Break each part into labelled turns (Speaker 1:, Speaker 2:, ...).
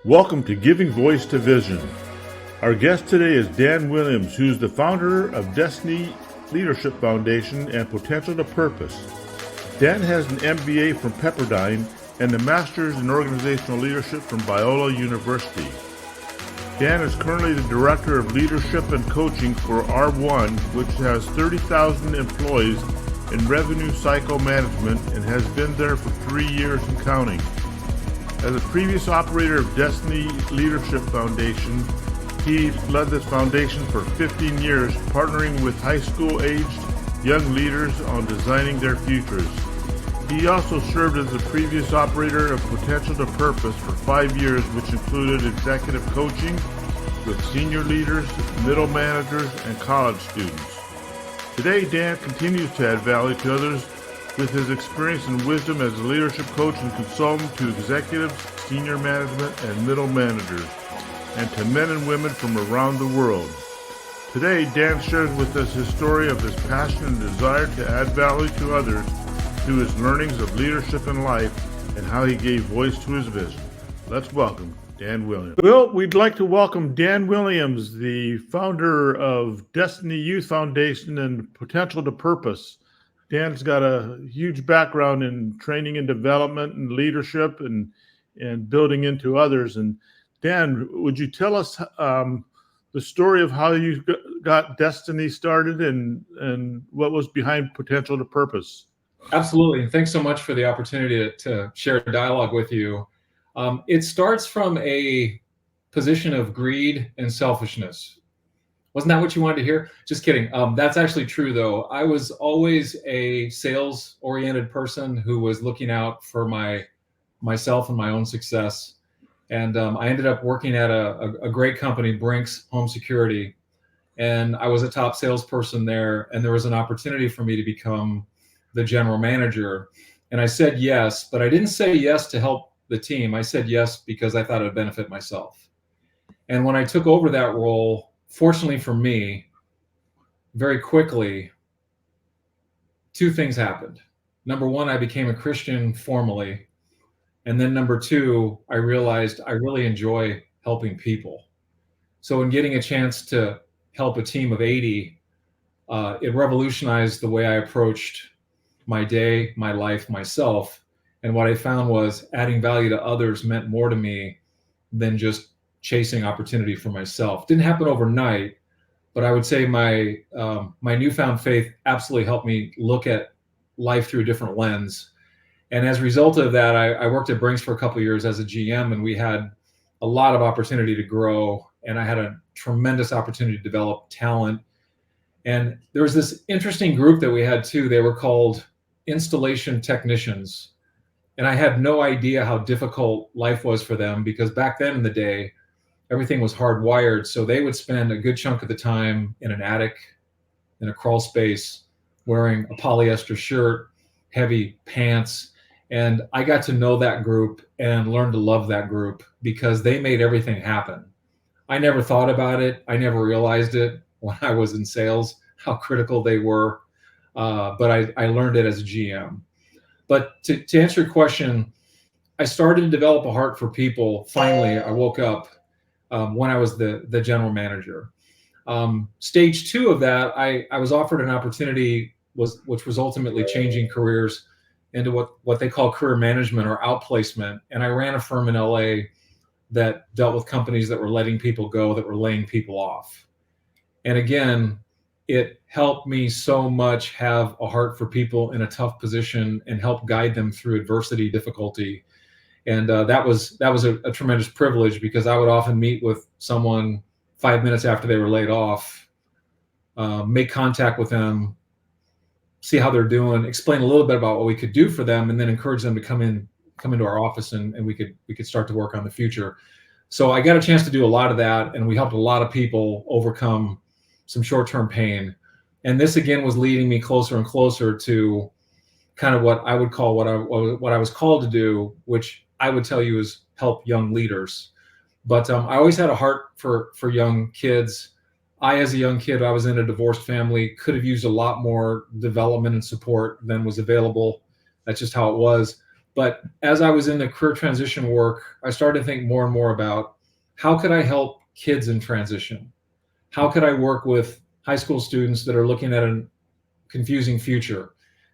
Speaker 1: Welcome to Giving Voice to Vision. Our guest today is Dan Williams, who's the founder of Destiny Leadership Foundation and Potential2Purpose. Dan has an MBA from Pepperdine and a Master's in Organizational Leadership from Biola University. Dan is currently the Director of Leadership and Coaching for R1, which has 30,000 employees in revenue cycle management and has been there for 3 years and counting. As a previous operator of Destiny Leadership Foundation, he led this foundation for 15 years, partnering with high school-aged young leaders on designing their futures. He also served as the previous operator of Potential2Purpose for 5 years, which included executive coaching with senior leaders, middle managers, and college students. Today, Dan continues to add value to others with his experience and wisdom as a leadership coach and consultant to executives, senior management, and middle managers, and to men and women from around the world. Today, Dan shares with us his story of his passion and desire to add value to others through his learnings of leadership and life and how he gave voice to his vision. Let's welcome Dan Williams. Well, we'd like to welcome Dan Williams, the founder of Destiny Youth Foundation and Potential2Purpose. Dan's got a huge background in training and development and leadership and building into others. And Dan, would you tell us the story of how you got Destiny started and what was behind Potential2Purpose?
Speaker 2: Absolutely. And thanks so much for the opportunity to share a dialogue with you. It starts from a position of greed and selfishness. Wasn't that what you wanted to hear? Just kidding. That's actually true, though. I was always a sales-oriented person who was looking out for myself and my own success. And I ended up working at a great company, Brinks Home Security. And I was a top salesperson there. And there was an opportunity for me to become the general manager. And I said yes, but I didn't say yes to help the team. I said yes because I thought it would benefit myself. And when I took over that role, fortunately for me, very quickly, two things happened. Number one, I became a Christian formally. And then number two, I realized I really enjoy helping people. So in getting a chance to help a team of 80, it revolutionized the way I approached my day, my life, myself. And what I found was adding value to others meant more to me than just chasing opportunity for myself. Didn't happen overnight, but I would say my newfound faith absolutely helped me look at life through a different lens. And as a result of that, I worked at Brinks for a couple of years as a GM, and we had a lot of opportunity to grow. And I had a tremendous opportunity to develop talent. And there was this interesting group that we had too. They were called installation technicians. And I had no idea how difficult life was for them, because back then in the day, everything was hardwired. So they would spend a good chunk of the time in an attic, in a crawl space, wearing a polyester shirt, heavy pants. And I got to know that group and learn to love that group because they made everything happen. I never thought about it. I never realized it when I was in sales, how critical they were. But I learned it as a GM. But to answer your question, I started to develop a heart for people. Finally, I woke up when I was the general manager. Stage two of that, I was offered an opportunity which was ultimately changing careers into what they call career management or outplacement. And I ran a firm in LA that dealt with companies that were letting people go, that were laying people off. And again, it helped me so much have a heart for people in a tough position and help guide them through adversity, difficulty. And that was a tremendous privilege, because I would often meet with someone 5 minutes after they were laid off, make contact with them, see how they're doing, explain a little bit about what we could do for them, and then encourage them to come into our office and we could start to work on the future. So I got a chance to do a lot of that, and we helped a lot of people overcome some short-term pain. And this again was leading me closer and closer to kind of what I would call what I was called to do, which I would tell you is help young leaders. But I always had a heart for young kids. As a young kid, I was in a divorced family, could have used a lot more development and support than was available. That's just how it was. But as I was in the career transition work, I started to think more and more about how could I help kids in transition? How could I work with high school students that are looking at a confusing future?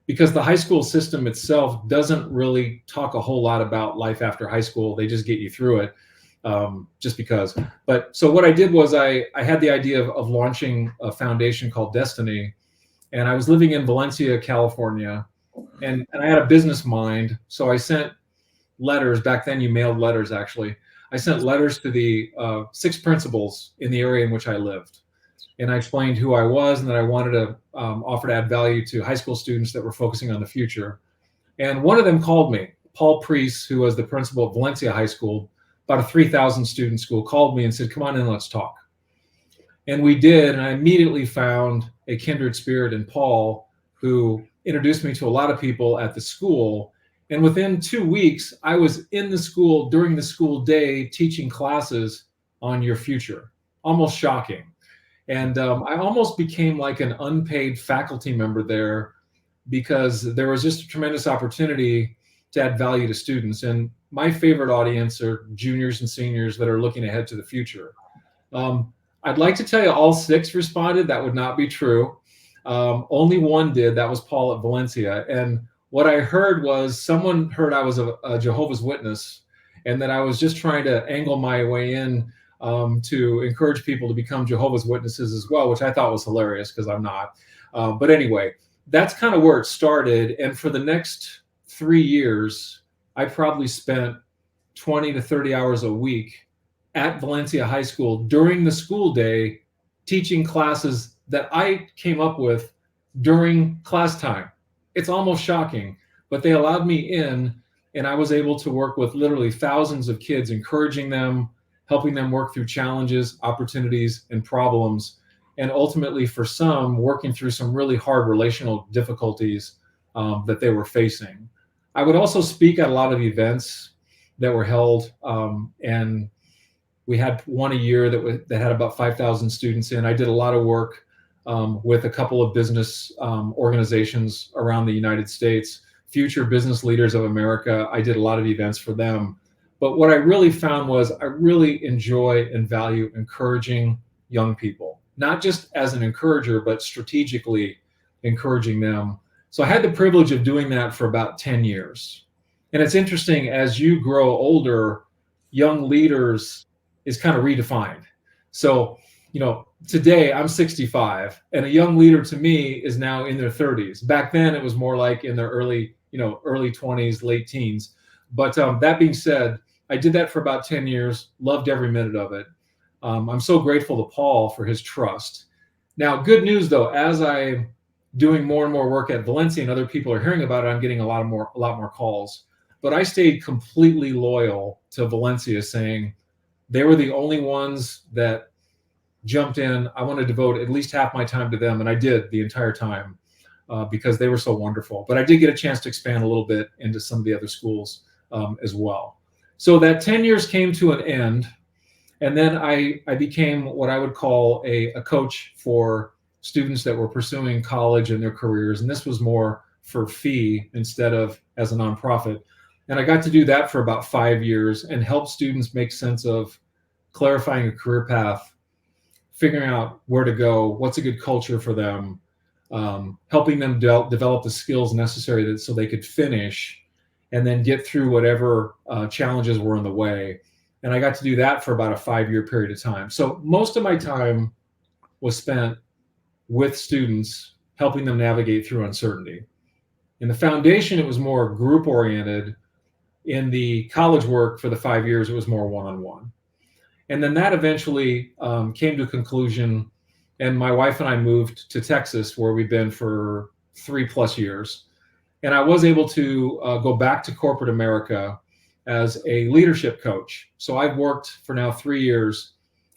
Speaker 2: Because the high school system itself doesn't really talk a whole lot about life after high school. They just get you through it, just because. But so what I did was I had the idea of launching a foundation called Destiny, and I was living in Valencia, California, and I had a business mind. So I sent letters. Back then you mailed letters, actually. I sent letters to the 6 principals in the area in which I lived. And I explained who I was and that I wanted to offer to add value to high school students that were focusing on the future. And one of them called me, Paul Priest, who was the principal of Valencia High School, about a 3,000 student school, called me and said, come on in, let's talk. And we did, and I immediately found a kindred spirit in Paul, who introduced me to a lot of people at the school. And within 2 weeks, I was in the school during the school day teaching classes on your future. Almost shocking. And I almost became like an unpaid faculty member there, because there was just a tremendous opportunity to add value to students. And my favorite audience are juniors and seniors that are looking ahead to the future. I'd like to tell you all 6 responded. That would not be true. Only one did. That was Paul at Valencia. And what I heard was someone heard I was a Jehovah's Witness, and that I was just trying to angle my way in to encourage people to become Jehovah's Witnesses as well, which I thought was hilarious because I'm not. But anyway, that's kind of where it started. And for the next 3 years, I probably spent 20 to 30 hours a week at Valencia High School during the school day, teaching classes that I came up with during class time. It's almost shocking, but they allowed me in, and I was able to work with literally thousands of kids, encouraging them, helping them work through challenges, opportunities, and problems. And ultimately, for some, working through some really hard relational difficulties that they were facing. I would also speak at a lot of events that were held, and we had one a year that had about 5,000 students in. I did a lot of work with a couple of business organizations around the United States, Future Business Leaders of America. I did a lot of events for them. But what I really found was I really enjoy and value encouraging young people, not just as an encourager, but strategically encouraging them. So I had the privilege of doing that for about 10 years. And it's interesting, as you grow older, young leaders is kind of redefined. So, today I'm 65, and a young leader to me is now in their 30s. Back then it was more like in their early 20s, late teens. But that being said, I did that for about 10 years, loved every minute of it. I'm so grateful to Paul for his trust. Now, good news though, as I'm doing more and more work at Valencia and other people are hearing about it, I'm getting a lot more calls. But I stayed completely loyal to Valencia, saying they were the only ones that jumped in. I want to devote at least half my time to them, and I did the entire time because they were so wonderful. But I did get a chance to expand a little bit into some of the other schools as well. So that 10 years came to an end, and then I became what I would call a coach for students that were pursuing college and their careers, and this was more for fee instead of as a nonprofit. And I got to do that for about 5 years and help students make sense of clarifying a career path, figuring out where to go, what's a good culture for them, helping them develop the skills necessary so they could finish and then get through whatever challenges were in the way. And I got to do that for about a 5-year period of time. So most of my time was spent with students, helping them navigate through uncertainty. In the foundation, it was more group oriented. In the college work for the 5 years, it was more one-on-one. And then that eventually came to a conclusion, and my wife and I moved to Texas, where we've been for 3+ years. And I was able to go back to corporate America as a leadership coach. So I've worked for now 3 years,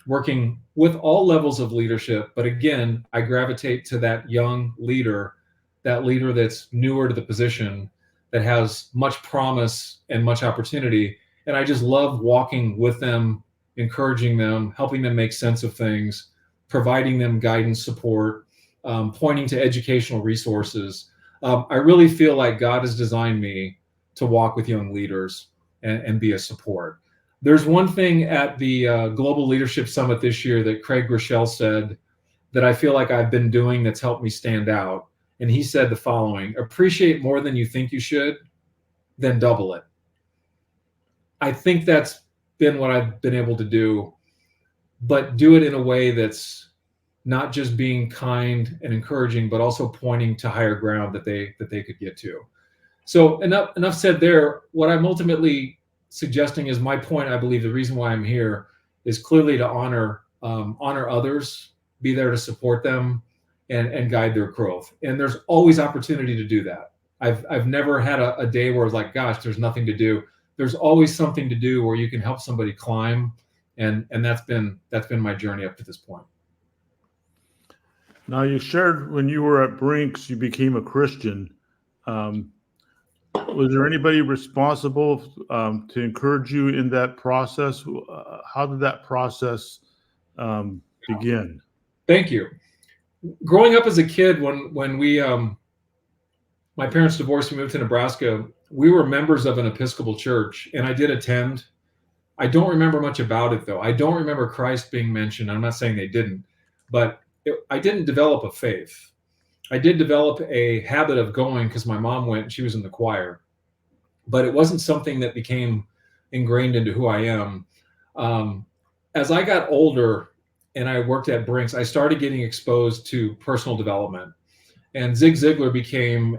Speaker 2: working with all levels of leadership. But again, I gravitate to that young leader, that leader that's newer to the position, that has much promise and much opportunity. And I just love walking with them, encouraging them, helping them make sense of things, providing them guidance, support, pointing to educational resources. I really feel like God has designed me to walk with young leaders and be a support. There's one thing at the Global Leadership Summit this year that Craig Rochelle said that I feel like I've been doing that's helped me stand out. And he said the following: appreciate more than you think you should, then double it. I think that's been what I've been able to do, but do it in a way that's not just being kind and encouraging, but also pointing to higher ground that they could get to. So enough said there. What I'm ultimately suggesting is my point. I believe the reason why I'm here is clearly to honor others, be there to support them, and guide their growth. And there's always opportunity to do that. I've never had a day where it's like, gosh, there's nothing to do. There's always something to do where you can help somebody climb, and that's been my journey up to this point.
Speaker 1: Now, you shared when you were at Brinks, you became a Christian. Was there anybody responsible to encourage you in that process? How did that process begin?
Speaker 2: Thank you. Growing up as a kid, when we my parents divorced, we moved to Nebraska. We were members of an Episcopal church, and I did attend. I don't remember much about it, though. I don't remember Christ being mentioned. I'm not saying they didn't, but I didn't develop a faith. I did develop a habit of going because my mom went and she was in the choir, but it wasn't something that became ingrained into who I am. As I got older and I worked at Brinks, I started getting exposed to personal development. And Zig Ziglar became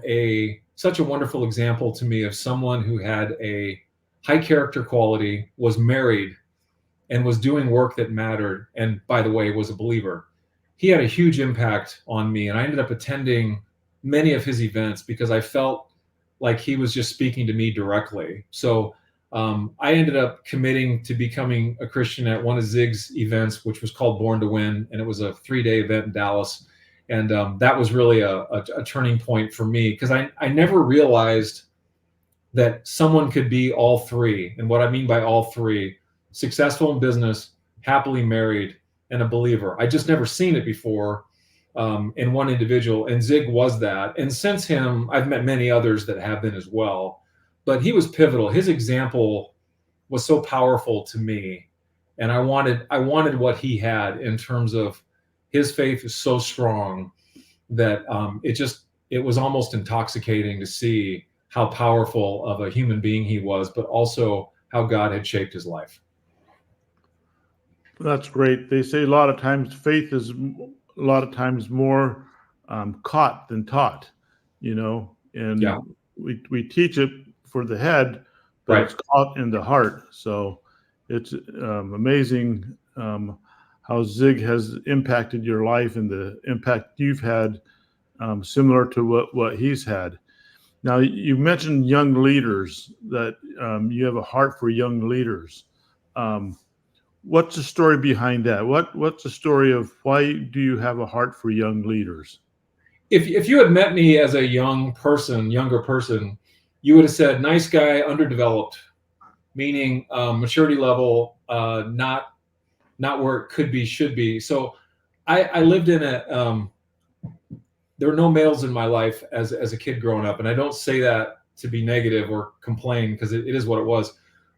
Speaker 2: such a wonderful example to me of someone who had a high character quality, was married, and was doing work that mattered, and by the way, was a believer. He had a huge impact on me, and I ended up attending many of his events because I felt like he was just speaking to me directly. So I ended up committing to becoming a Christian at one of Zig's events, which was called Born to Win, and it was a 3-day event in Dallas. And that was really a turning point for me because I never realized that someone could be all three. And what I mean by all three: successful in business, happily married, and a believer. I just never seen it before in one individual. And Zig was that. And since him, I've met many others that have been as well. But he was pivotal. His example was so powerful to me. And I wanted what he had in terms of his faith is so strong that it was almost intoxicating to see how powerful of a human being he was, but also how God had shaped his life.
Speaker 1: That's great. They say a lot of times faith is more caught than taught, and
Speaker 2: yeah.
Speaker 1: we teach it for the head, but
Speaker 2: Right.
Speaker 1: It's caught in the heart. So it's amazing how Zig has impacted your life and the impact you've had, similar to what he's had. Now, you mentioned young leaders, that you have a heart for young leaders. What's the story behind that? What's the story of why do you have a heart for young leaders?
Speaker 2: If you had met me as a younger person, you would have said, nice guy, underdeveloped, meaning maturity level, not where it could be, should be. So I lived in there were no males in my life as a kid growing up. And I don't say that to be negative or complain, because it is what it was.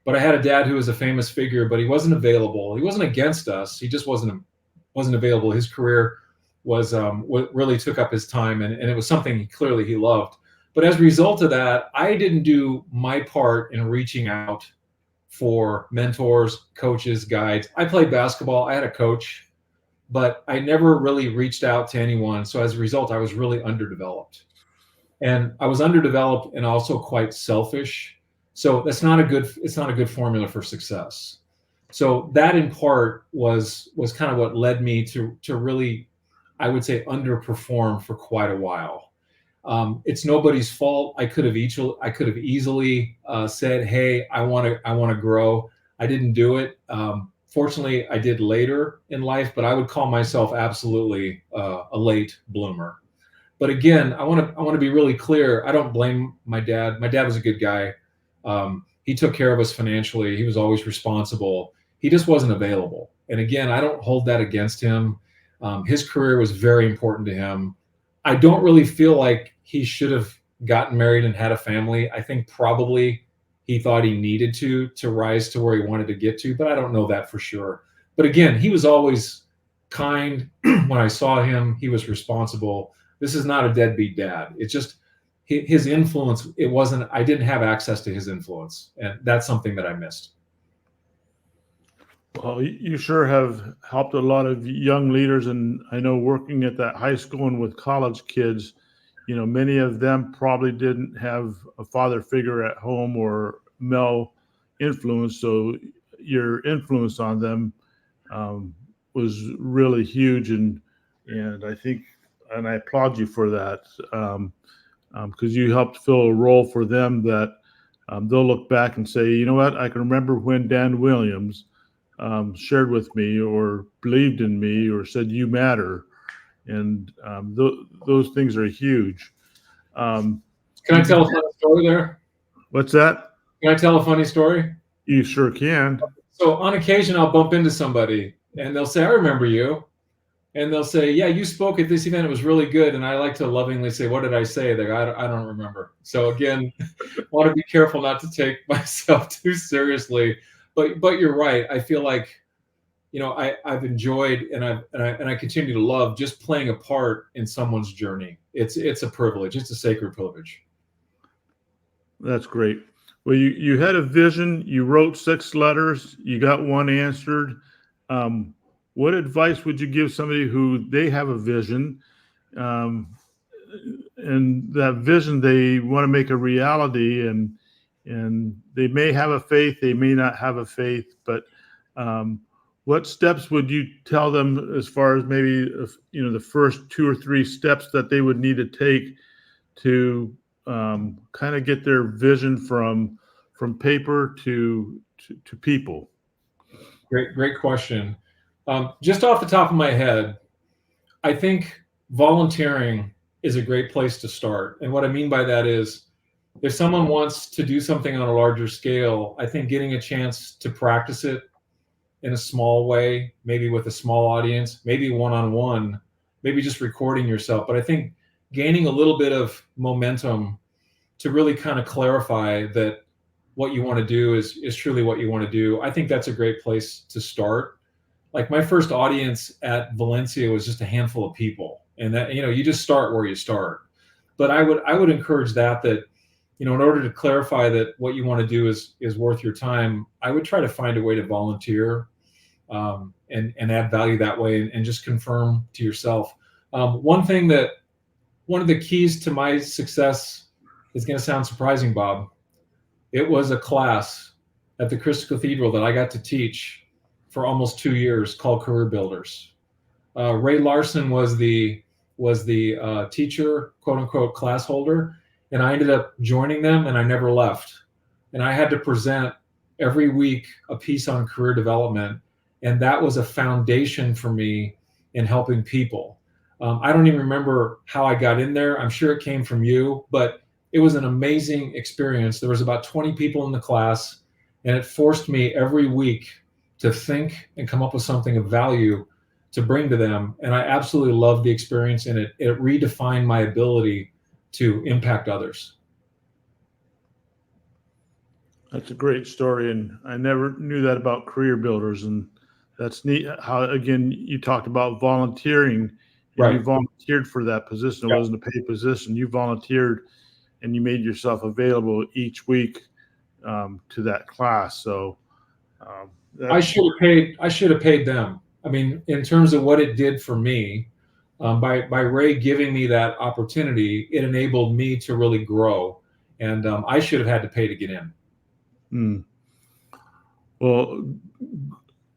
Speaker 2: But I had a dad who was a famous figure, but he wasn't available. He wasn't against us. He just wasn't available. His career was what really took up his time, and it was something clearly he loved. But as a result of that, I didn't do my part in reaching out for mentors, coaches, guides. I played basketball. I had a coach, but I never really reached out to anyone. So as a result, I was really underdeveloped. And I was underdeveloped and also quite selfish. So it's not a good formula for success. So that in part was kind of what led me to really, I would say, underperform for quite a while. It's nobody's fault. I could have easily said, "Hey, I want to grow." I didn't do it. Fortunately, I did later in life, but I would call myself absolutely a late bloomer. But again, I want to be really clear. I don't blame my dad. My dad was a good guy. He took care of us financially. He was always responsible. He just wasn't available. And again, I don't hold that against him. His career was very important to him. I don't really feel like he should have gotten married and had a family. I think probably he thought he needed to rise to where he wanted to get to, but I don't know that for sure. But again, he was always kind. When I saw him, he was responsible. This is not a deadbeat dad. It's just his influence. It wasn't, I didn't have access to his influence, and that's something that I missed.
Speaker 1: Well, you sure have helped a lot of young leaders, and I know working at that high school and with college kids, many of them probably didn't have a father figure at home or male influence, so your influence on them was really huge, and I think, and I applaud you for that, because you helped fill a role for them that they'll look back and say, you know what, I can remember when Dan Williams shared with me or believed in me or said you matter, and those things are huge.
Speaker 2: Can I tell a funny story there?
Speaker 1: What's that?
Speaker 2: Can I tell a funny story?
Speaker 1: You sure can.
Speaker 2: So on occasion, I'll bump into somebody and they'll say, I remember you. And they'll say, yeah, you spoke at this event. It was really good. And I like to lovingly say, what did I say? They go, I don't remember. So again, I want to be careful not to take myself too seriously. But you're right. I feel like, I've enjoyed and I continue to love just playing a part in someone's journey. It's a privilege. It's a sacred privilege.
Speaker 1: That's great. Well, you had a vision. You wrote 6 letters. You got one answered. What advice would you give somebody who they have a vision, and that vision they want to make a reality, and they may have a faith, they may not have a faith, but what steps would you tell them as far as maybe the first 2 or 3 steps that they would need to take to kind of get their vision from paper to people?
Speaker 2: Great question. Just off the top of my head, I think volunteering is a great place to start. And what I mean by that is, if someone wants to do something on a larger scale, I think getting a chance to practice it in a small way, maybe with a small audience, maybe one-on-one, maybe just recording yourself. But I think gaining a little bit of momentum to really kind of clarify that what you want to do is truly what you want to do. I think that's a great place to start. Like my first audience at Valencia was just a handful of people, and that, you just start where you start. But I would encourage that in order to clarify that what you want to do is worth your time, I would try to find a way to volunteer and add value that way, and just confirm to yourself. One of the keys to my success is going to sound surprising, Bob. It was a class at the Crystal Cathedral that I got to teach for almost 2 years called Career Builders. Ray Larson was the teacher, quote unquote, class holder. And I ended up joining them, and I never left. And I had to present every week a piece on career development. And that was a foundation for me in helping people. I don't even remember how I got in there. I'm sure it came from you, but it was an amazing experience. There was about 20 people in the class, and it forced me every week to think and come up with something of value to bring to them. And I absolutely loved the experience, and it redefined my ability to impact others.
Speaker 1: That's a great story, and I never knew that about Career Builders, and that's neat. How, again, you talked about volunteering, and
Speaker 2: Right.
Speaker 1: You volunteered for that position. It wasn't a paid position. You volunteered, and you made yourself available each week to that class. So
Speaker 2: I should have paid them. I mean, in terms of what it did for me. By Ray giving me that opportunity, it enabled me to really grow, and I should have had to pay to get in.
Speaker 1: Well,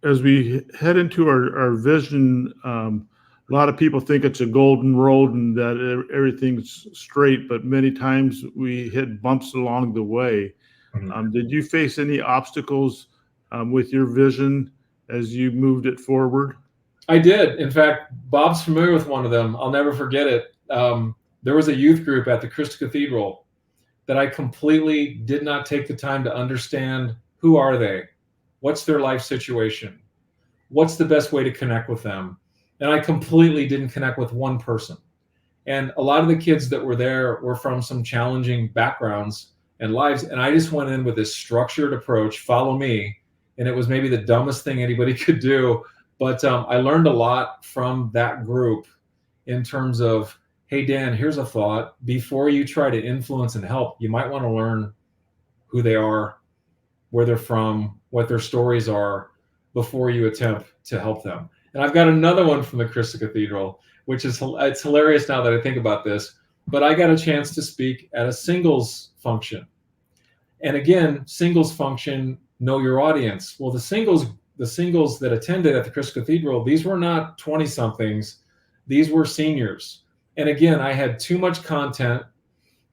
Speaker 1: as we head into our vision, a lot of people think it's a golden road and that everything's straight, but many times we hit bumps along the way.
Speaker 2: Mm-hmm.
Speaker 1: Did you face any obstacles with your vision as you moved it forward?
Speaker 2: I did. In fact, Bob's familiar with one of them. I'll never forget it. There was a youth group at the Crystal Cathedral that I completely did not take the time to understand who are they, what's their life situation, what's the best way to connect with them. And I completely didn't connect with one person. And a lot of the kids that were there were from some challenging backgrounds and lives. And I just went in with this structured approach, follow me. And it was maybe the dumbest thing anybody could do. But I learned a lot from that group in terms of, hey, Dan, here's a thought. Before you try to influence and help, you might want to learn who they are, where they're from, what their stories are before you attempt to help them. And I've got another one from the Christ Cathedral, which is, it's hilarious now that I think about this, but I got a chance to speak at a singles function. And again, singles function, know your audience. Well, the singles that attended at the Christ Cathedral, these were not 20 somethings, these were seniors. And again, I had too much content.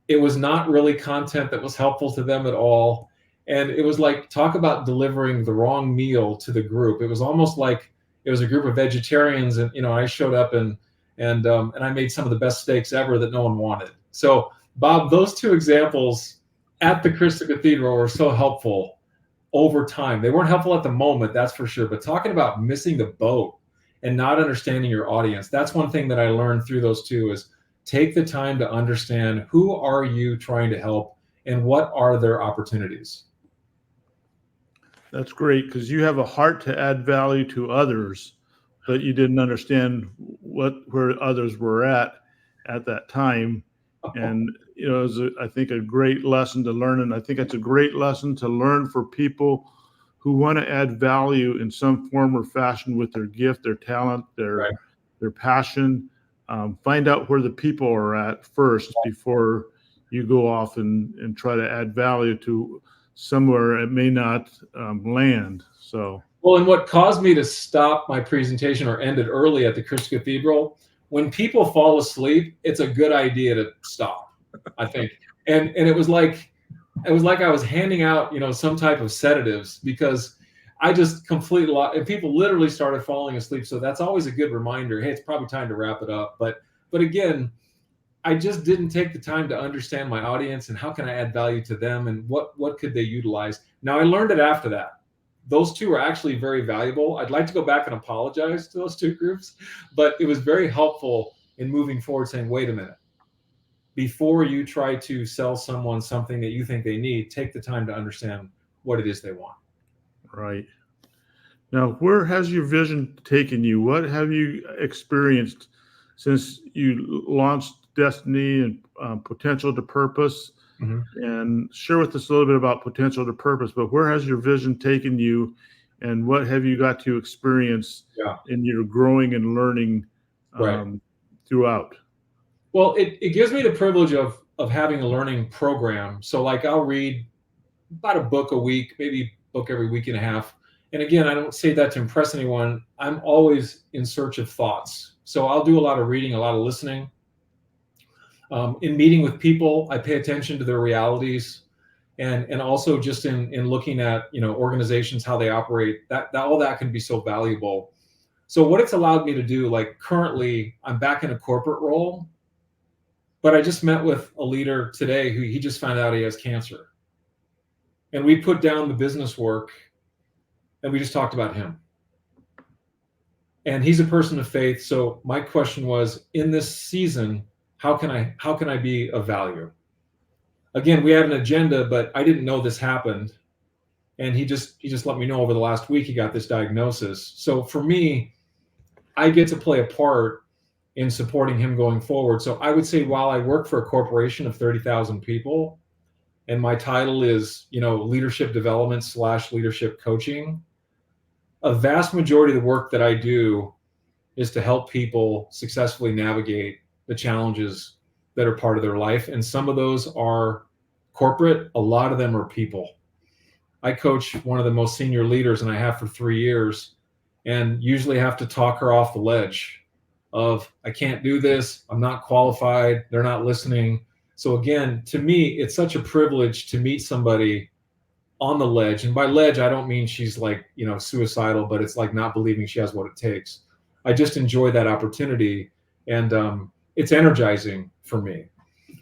Speaker 2: It was not really content that was helpful to them at all. And it was like, talk about delivering the wrong meal to the group. It was almost like it was a group of vegetarians, and I showed up and I made some of the best steaks ever that no one wanted. So, Bob, those two examples at the Christ Cathedral were so helpful over time. They weren't helpful at the moment, that's for sure. But talking about missing the boat and not understanding your audience, that's one thing that I learned through those two is take the time to understand who are you trying to help and what are their opportunities.
Speaker 1: That's great, because you have a heart to add value to others, but you didn't understand where others were at that time. And it was, I think, a great lesson to learn. And I think it's a great lesson to learn for people who want to add value in some form or fashion with their gift, their talent, their passion. Find out where the people are at first before you go off and try to add value to somewhere it may not land. So,
Speaker 2: well, and what caused me to stop my presentation or end it early at the Christ Cathedral, when people fall asleep, it's a good idea to stop, I think. And it was like I was handing out, some type of sedatives, because I just completely lost, and people literally started falling asleep. So that's always a good reminder. Hey, it's probably time to wrap it up. But again, I just didn't take the time to understand my audience and how can I add value to them and what could they utilize. Now, I learned it after that. Those two are actually very valuable. I'd like to go back and apologize to those two groups, but it was very helpful in moving forward, saying, wait a minute, before you try to sell someone something that you think they need, take the time to understand what it is they want.
Speaker 1: Right. Now, where has your vision taken you? What have you experienced since you launched Destiny and Potential2Purpose?
Speaker 2: Mm-hmm.
Speaker 1: And share with us a little bit about Potential2Purpose, but where has your vision taken you, and what have you got to experience in your growing and learning throughout?
Speaker 2: Well, it gives me the privilege of having a learning program. So like I'll read about a book a week, maybe a book every week and a half. And again, I don't say that to impress anyone. I'm always in search of thoughts. So I'll do a lot of reading, a lot of listening. In meeting with people, I pay attention to their realities, and also just in looking at organizations, how they operate. That all that can be so valuable. So what it's allowed me to do, like currently, I'm back in a corporate role, but I just met with a leader today who he just found out he has cancer, and we put down the business work, and we just talked about him. And he's a person of faith. So my question was, in this season, how can I be of value? Again, we had an agenda, but I didn't know this happened. And he just let me know over the last week he got this diagnosis. So for me, I get to play a part in supporting him going forward. So I would say, while I work for a corporation of 30,000 people, and my title is, leadership development / leadership coaching, a vast majority of the work that I do is to help people successfully navigate the challenges that are part of their life. And some of those are corporate. A lot of them are people. I coach one of the most senior leaders, and I have for 3 years, and usually have to talk her off the ledge of, I can't do this. I'm not qualified. They're not listening. So again, to me, it's such a privilege to meet somebody on the ledge. And by ledge, I don't mean she's like, suicidal, but it's like not believing she has what it takes. I just enjoy that opportunity. And, it's energizing for me.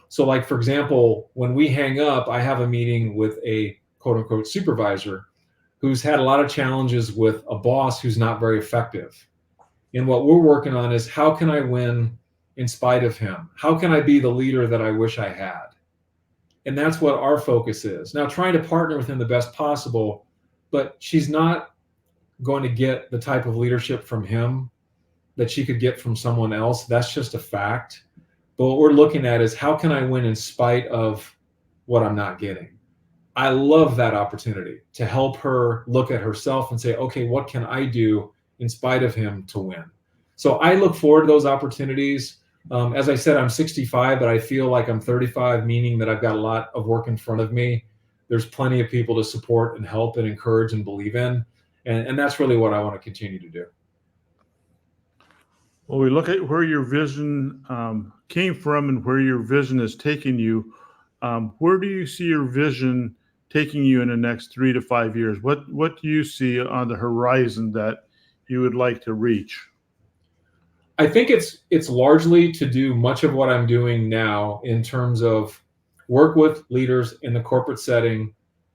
Speaker 2: So like, for example, when we hang up, I have a meeting with a quote unquote supervisor who's had a lot of challenges with a boss who's not very effective. And what we're working on is, how can I win in spite of him? How can I be the leader that I wish I had? And that's what our focus is. Now, trying to partner with him the best possible, but she's not going to get the type of leadership from him that she could get from someone else. That's just a fact. But what we're looking at is how can I win in spite of what I'm not getting? I love that opportunity to help her look at herself and say, okay, what can I do in spite of him to win? So I look forward to those opportunities. As I said, I'm 65, but I feel like I'm 35, meaning that I've got a lot of work in front of me. There's plenty of people to support and help and encourage and believe in. And that's really what I want to continue to do.
Speaker 1: Well, we look at where your vision came from and where your vision has taken you. Where do you see your vision taking you in the next 3 to 5 years? What do you see on the horizon that you would like to reach?
Speaker 2: I think it's largely to do much of what I'm doing now in terms of work with leaders in the corporate setting,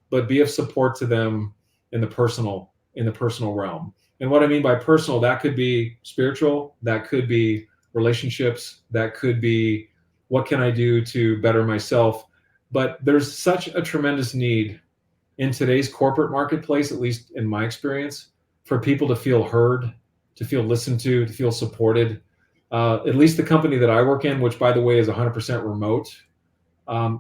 Speaker 2: but be of support to them in the personal realm. And what I mean by personal, that could be spiritual, that could be relationships, that could be what can I do to better myself. But there's such a tremendous need in today's corporate marketplace, at least in my experience, for people to feel heard, to feel listened to feel supported. At least the company that I work in, which by the way is 100% remote,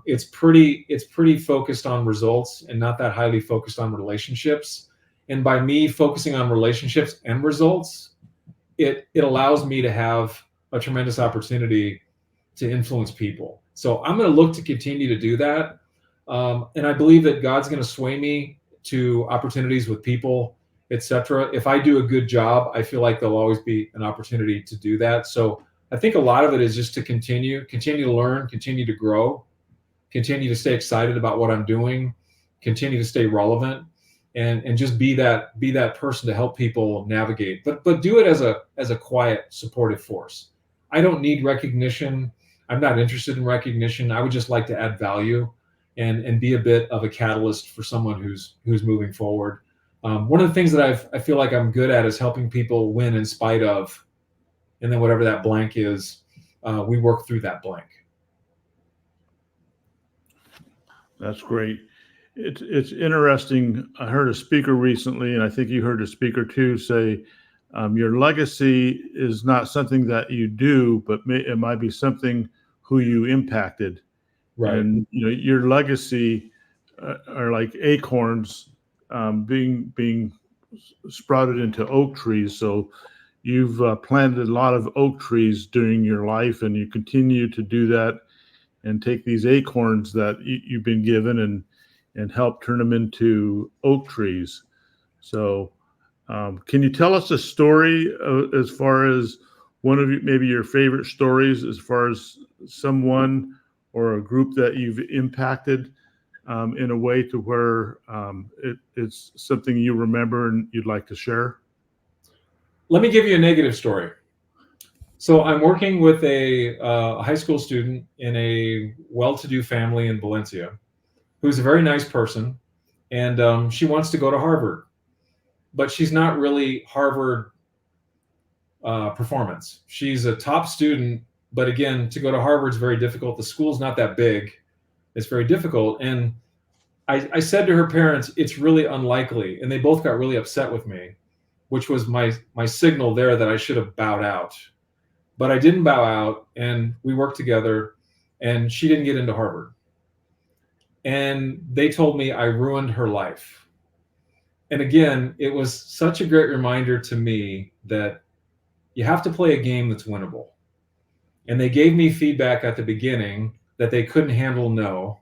Speaker 2: it's pretty focused on results and not that highly focused on relationships. And by me focusing on relationships and results, it allows me to have a tremendous opportunity to influence people. So I'm going to look to continue to do that. And I believe that God's going to sway me to opportunities with people, etc. If I do a good job, I feel like there'll always be an opportunity to do that. So I think a lot of it is just to continue to learn, continue to grow, continue to stay excited about what I'm doing, continue to stay relevant, and just be that person to help people navigate. But do it as a quiet, supportive force. I don't need recognition. I'm not interested in recognition. I would just like to add value and be a bit of a catalyst for someone who's moving forward. One of the things that I feel like I'm good at is helping people win in spite of, and then whatever that blank is, we work through that blank.
Speaker 1: That's great. It's interesting. I heard a speaker recently, and I think you heard a speaker too, say your legacy is not something that you do, but it might be something who you impacted.
Speaker 2: Right.
Speaker 1: And your legacy are like acorns being sprouted into oak trees. So you've planted a lot of oak trees during your life, and you continue to do that and take these acorns that you've been given and help turn them into oak trees. So can you tell us a story as far as one of maybe your favorite stories as far as someone or a group that you've impacted in a way to where it's something you remember and you'd like to share?
Speaker 2: Let me give you a negative story. So I'm working with a high school student in a well-to-do family in Valencia who's a very nice person, and she wants to go to Harvard, but she's not really Harvard performance. She's a top student, but again, to go to Harvard is very difficult. The school's not that big. It's very difficult. And I said to her parents, it's really unlikely. And they both got really upset with me, which was my signal there that I should have bowed out. But I didn't bow out, and we worked together, and she didn't get into Harvard. And they told me I ruined her life. And again, it was such a great reminder to me that you have to play a game that's winnable. And they gave me feedback at the beginning that they couldn't handle no.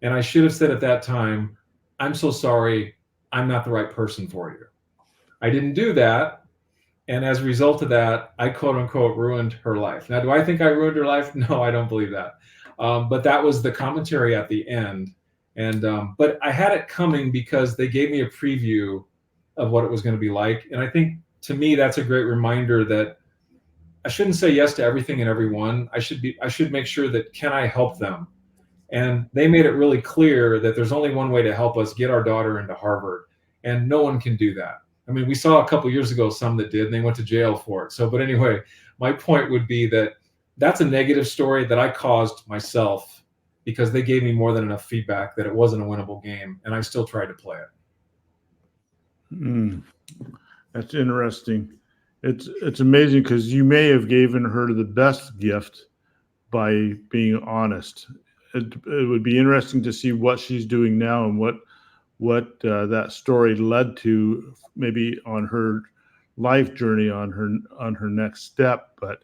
Speaker 2: And I should have said at that time, I'm so sorry, I'm not the right person for you. I didn't do that. And as a result of that, I quote unquote ruined her life. Now, do I think I ruined her life? No, I don't believe that. But that was the commentary at the end. And but I had it coming because they gave me a preview of what it was going to be like. And I think to me, that's a great reminder that I shouldn't say yes to everything and everyone. I should make sure that can I help them? And they made it really clear that there's only one way to help us get our daughter into Harvard, and no one can do that. I mean, we saw a couple years ago some that did, and they went to jail for it. So, but anyway, my point would be that that's a negative story that I caused myself because they gave me more than enough feedback that it wasn't a winnable game, and I still tried to play it.
Speaker 1: That's interesting. It's amazing because you may have given her the best gift by being honest. It would be interesting to see what she's doing now and what that story led to, maybe on her life journey, on her next step. But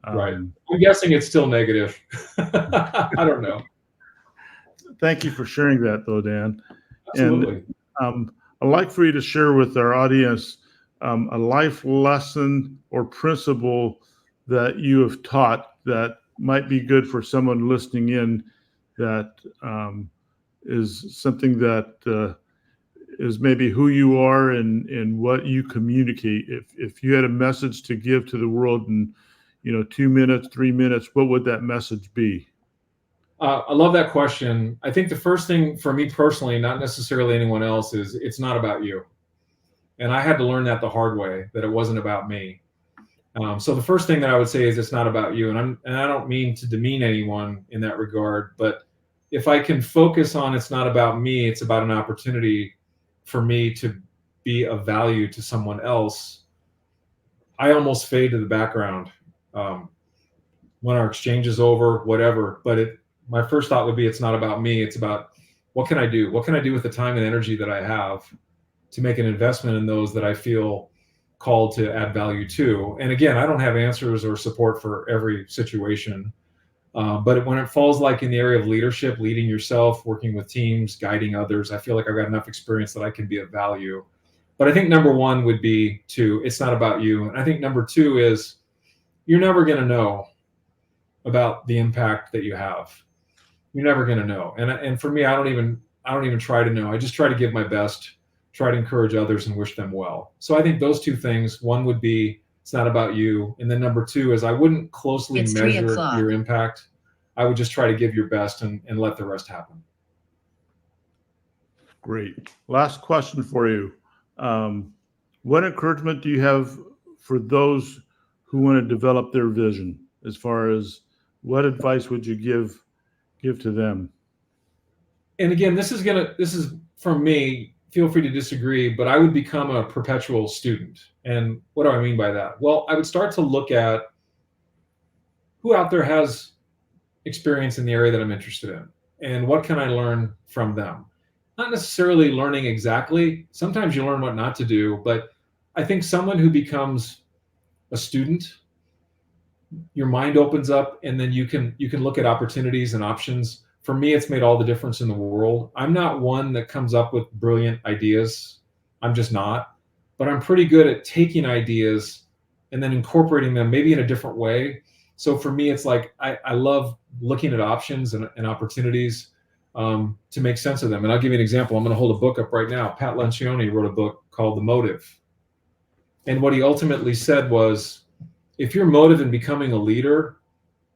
Speaker 2: Right. I'm guessing it's still negative. I don't know.
Speaker 1: Thank you for sharing that, though, Dan.
Speaker 2: Absolutely.
Speaker 1: And I'd like for you to share with our audience a life lesson or principle that you have taught that might be good for someone listening in, that is something that is maybe who you are and what you communicate. If you had a message to give to the world in 2 minutes, 3 minutes, what would that message be?
Speaker 2: I love that question. I think the first thing for me personally, not necessarily anyone else, is it's not about you. And I had to learn that the hard way, that it wasn't about me. So the first thing that I would say is it's not about you. And I don't mean to demean anyone in that regard, but if I can focus on it's not about me, it's about an opportunity for me to be of value to someone else, I almost fade to the background when our exchange is over, whatever. But my first thought would be it's not about me. It's about what can I do? What can I do with the time and energy that I have to make an investment in those that I feel called to add value to? And again, I don't have answers or support for every situation. But when it falls like in the area of leadership, leading yourself, working with teams, guiding others, I feel like I've got enough experience that I can be of value. But I think number one would be it's not about you. And I think number two is you're never going to know about the impact that you have. You're never going to know. And for me, I don't even try to know. I just try to give my best, try to encourage others and wish them well. So I think those two things, one would be it's not about you. And then number two is I wouldn't closely measure your impact. I would just try to give your best and let the rest happen.
Speaker 1: Great. Last question for you. What encouragement do you have for those who want to develop their vision? As far as what advice would you give to them?
Speaker 2: And again, this is from me. Feel free to disagree, but I would become a perpetual student. And what do I mean by that? Well, I would start to look at who out there has experience in the area that I'm interested in, and what can I learn from them? Not necessarily learning exactly. Sometimes you learn what not to do, but I think someone who becomes a student, your mind opens up, and then you can look at opportunities and options. For me, it's made all the difference in the world. I'm not one that comes up with brilliant ideas. I'm just not. But I'm pretty good at taking ideas and then incorporating them maybe in a different way. So for me, it's like I love looking at options and opportunities to make sense of them. And I'll give you an example. I'm going to hold a book up right now. Pat Lencioni wrote a book called The Motive. And what he ultimately said was, if your motive in becoming a leader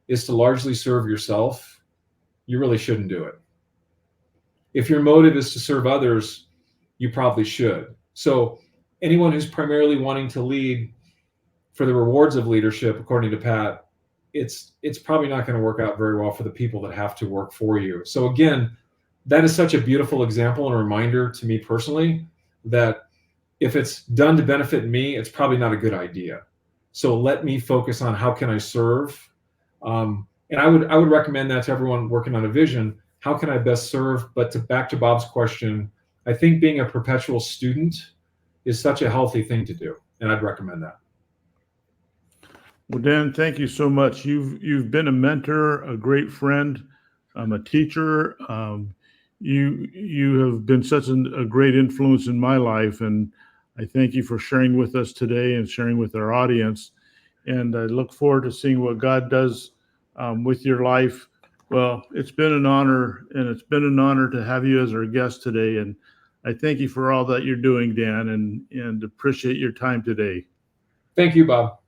Speaker 2: is to largely serve yourself, you really shouldn't do it. If your motive is to serve others, you probably should. So anyone who's primarily wanting to lead for the rewards of leadership, according to Pat, it's probably not going to work out very well for the people that have to work for you. So again, that is such a beautiful example and a reminder to me personally that if it's done to benefit me, it's probably not a good idea. So let me focus on how can I serve. And I would recommend that to everyone working on a vision. How can I best serve? But back to Bob's question, I think being a perpetual student is such a healthy thing to do, and I'd recommend that.
Speaker 1: Well, Dan, thank you so much. You've been a mentor, a great friend, a teacher. You have been such a great influence in my life, and I thank you for sharing with us today and sharing with our audience. And I look forward to seeing what God does with your life. Well, it's been an honor, and it's been an honor to have you as our guest today. And I thank you for all that you're doing, Dan, and appreciate your time today.
Speaker 2: Thank you, Bob.